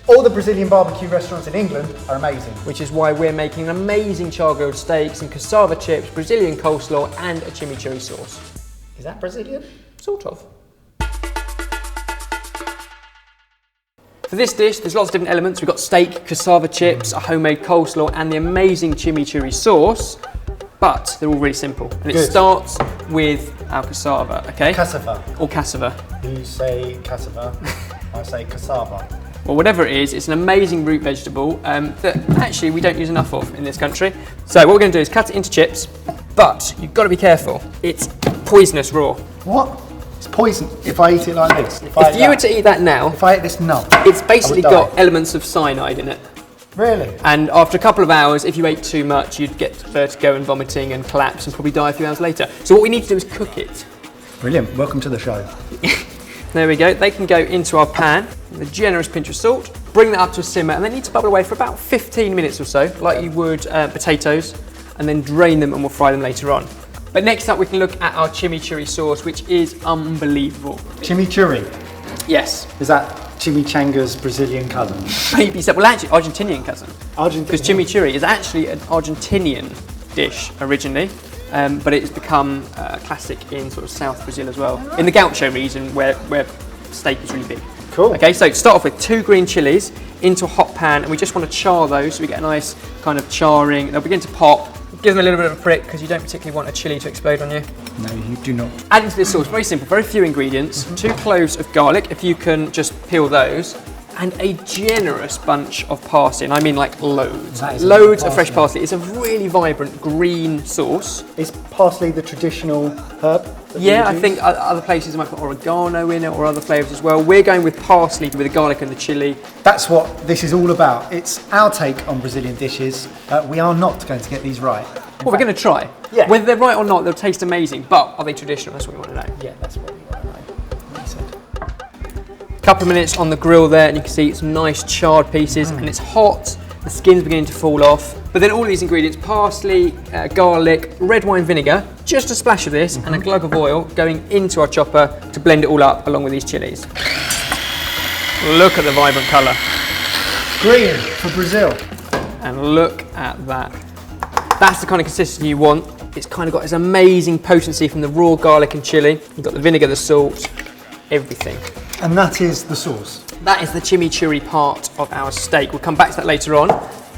All the Brazilian barbecue restaurants in England are amazing. Which is why we're making an amazing char-grilled steak, some cassava chips, Brazilian coleslaw, and a chimichurri sauce. Is that Brazilian? Sort of. For this dish, there's lots of different elements. We've got steak, cassava chips, a homemade coleslaw, and the amazing chimichurri sauce. But they're all really simple. And it starts with our cassava, okay? Cassava. Or cassava. You say cassava, I say cassava. Well, whatever it is, it's an amazing root vegetable that actually we don't use enough of in this country. So what we're going to do is cut it into chips, but you've got to be careful. It's poisonous raw. What? It's poison if I eat it like this? If you were to eat that now, if I ate this nut, it's basically got elements of cyanide in it. Really? And after a couple of hours, if you ate too much, you'd get vertigo and vomiting and collapse and probably die a few hours later. So what we need to do is cook it. Brilliant. Welcome to the show. There we go. They can go into our pan with a generous pinch of salt. Bring that up to a simmer, and they need to bubble away for about 15 minutes or so, like you would potatoes, and then drain them and we'll fry them later on. But next up, we can look at our chimichurri sauce, which is unbelievable. Chimichurri? Yes. Is that chimichanga's Brazilian cousin? Maybe so. Well, actually, Argentinian cousin. Argentinian. Because chimichurri is actually an Argentinian dish originally, but it's become classic in sort of South Brazil as well, in the Gaucho region where steak is really big. Cool. Okay, so start off with 2 green chilies into a hot pan, and we just want to char those so we get a nice kind of charring. They'll begin to pop. Give them a little bit of a prick because you don't particularly want a chili to explode on you. No, you do not. Adding to this sauce, very simple, very few ingredients. 2 cloves of garlic, if you can just peel those, and a generous bunch of parsley, and I mean like loads. Loads of fresh parsley. It's a really vibrant green sauce. Is parsley the traditional herb? Yeah, I think other places might put oregano in it or other flavours as well. We're going with parsley with the garlic and the chilli. That's what this is all about. It's our take on Brazilian dishes. We are not going to get these right. Well, we're going to try. Yeah. Whether they're right or not, they'll taste amazing. But are they traditional? That's what we want to know. Yeah, that's what we want to know. Couple of minutes on the grill there, and you can see some nice charred pieces, and it's hot. The skin's beginning to fall off. But then all these ingredients, parsley, garlic, red wine vinegar, just a splash of this, and a glug of oil going into our chopper to blend it all up along with these chilies. Look at the vibrant colour. Green for Brazil. And look at that. That's the kind of consistency you want. It's kind of got this amazing potency from the raw garlic and chilli. You've got the vinegar, the salt, everything. And that is the sauce. That is the chimichurri part of our steak. We'll come back to that later on.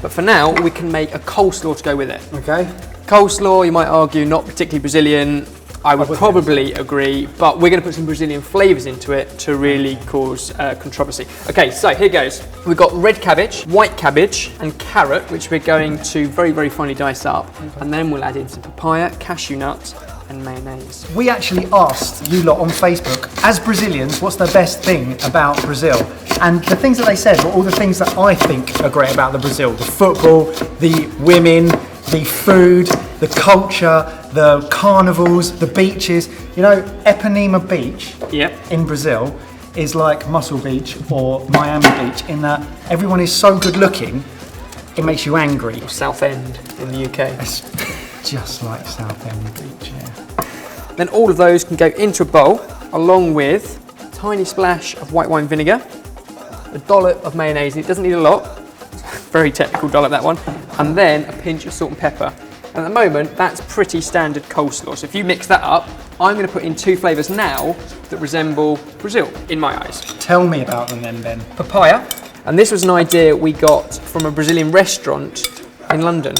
But for now, we can make a coleslaw to go with it. Okay. Coleslaw, you might argue, not particularly Brazilian. I would probably agree, but we're going to put some Brazilian flavours into it to really cause controversy. Okay, so here goes. We've got red cabbage, white cabbage, and carrot, which we're going to very, very finely dice up. And then we'll add in some papaya, cashew nuts, and mayonnaise. We actually asked you lot on Facebook, as Brazilians, what's the best thing about Brazil? And the things that they said were all the things that I think are great about the Brazil. The football, the women, the food, the culture, the carnivals, the beaches. You know, Ipanema Beach in Brazil is like Muscle Beach or Miami Beach in that everyone is so good looking, it makes you angry. Southend in the UK. It's just like Southend Beach, yeah. Then all of those can go into a bowl, along with a tiny splash of white wine vinegar, a dollop of mayonnaise, and it doesn't need a lot, very technical dollop that one, and then a pinch of salt and pepper. And at the moment, that's pretty standard coleslaw. So if you mix that up, I'm going to put in 2 flavours now that resemble Brazil, in my eyes. Tell me about them then, Ben. Papaya, and this was an idea we got from a Brazilian restaurant in London.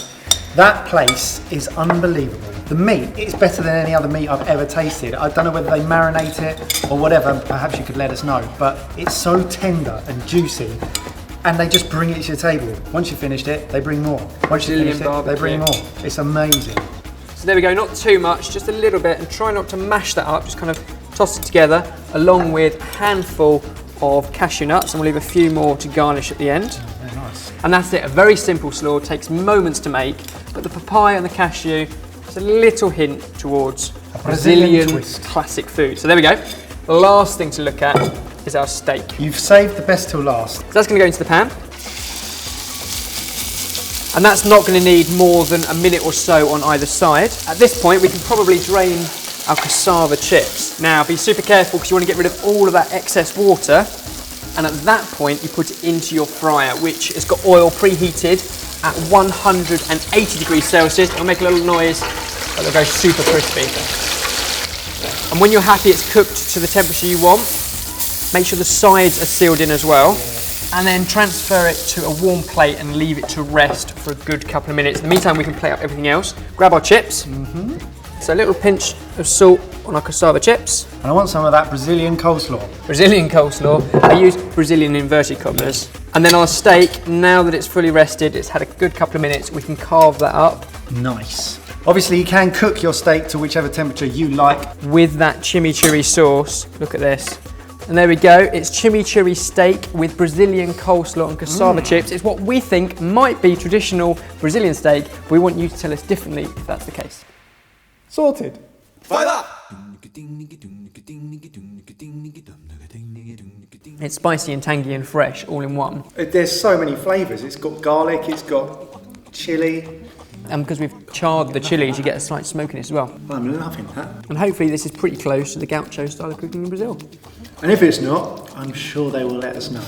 That place is unbelievable. The meat, it's better than any other meat I've ever tasted. I don't know whether they marinate it or whatever, perhaps you could let us know, but it's so tender and juicy, and they just bring it to your table. Once you've finished it, they bring more. Once you've finished it, they bring more. It's amazing. So there we go, not too much, just a little bit, and try not to mash that up, just kind of toss it together, along with a handful of cashew nuts, and we'll leave a few more to garnish at the end. Very nice. And that's it, a very simple slaw, takes moments to make, but the papaya and the cashew, it's a little hint towards a Brazilian classic food. So there we go. The last thing to look at is our steak. You've saved the best till last. So that's going to go into the pan. And that's not going to need more than a minute or so on either side. At this point, we can probably drain our cassava chips. Now, be super careful because you want to get rid of all of that excess water And at that point, you put it into your fryer, which has got oil preheated at 180 degrees Celsius. It'll make a little noise, but it'll go super crispy. And when you're happy it's cooked to the temperature you want, make sure the sides are sealed in as well. And then transfer it to a warm plate and leave it to rest for a good couple of minutes. In the meantime, we can plate up everything else. Grab our chips. So a little pinch of salt on our cassava chips. And I want some of that Brazilian coleslaw. Brazilian coleslaw. I use Brazilian inverted commas. And then our steak, now that it's fully rested, it's had a good couple of minutes, we can carve that up. Nice. Obviously, you can cook your steak to whichever temperature you like. With that chimichurri sauce. Look at this. And there we go, it's chimichurri steak with Brazilian coleslaw and cassava chips. It's what we think might be traditional Brazilian steak. We want you to tell us differently if that's the case. Sorted. It's spicy and tangy and fresh, all in one. There's so many flavours. It's got garlic, it's got chilli. And because we've charred the chilies, you get a slight smokiness as well. I'm loving that. And hopefully this is pretty close to the gaucho style of cooking in Brazil. And if it's not, I'm sure they will let us know.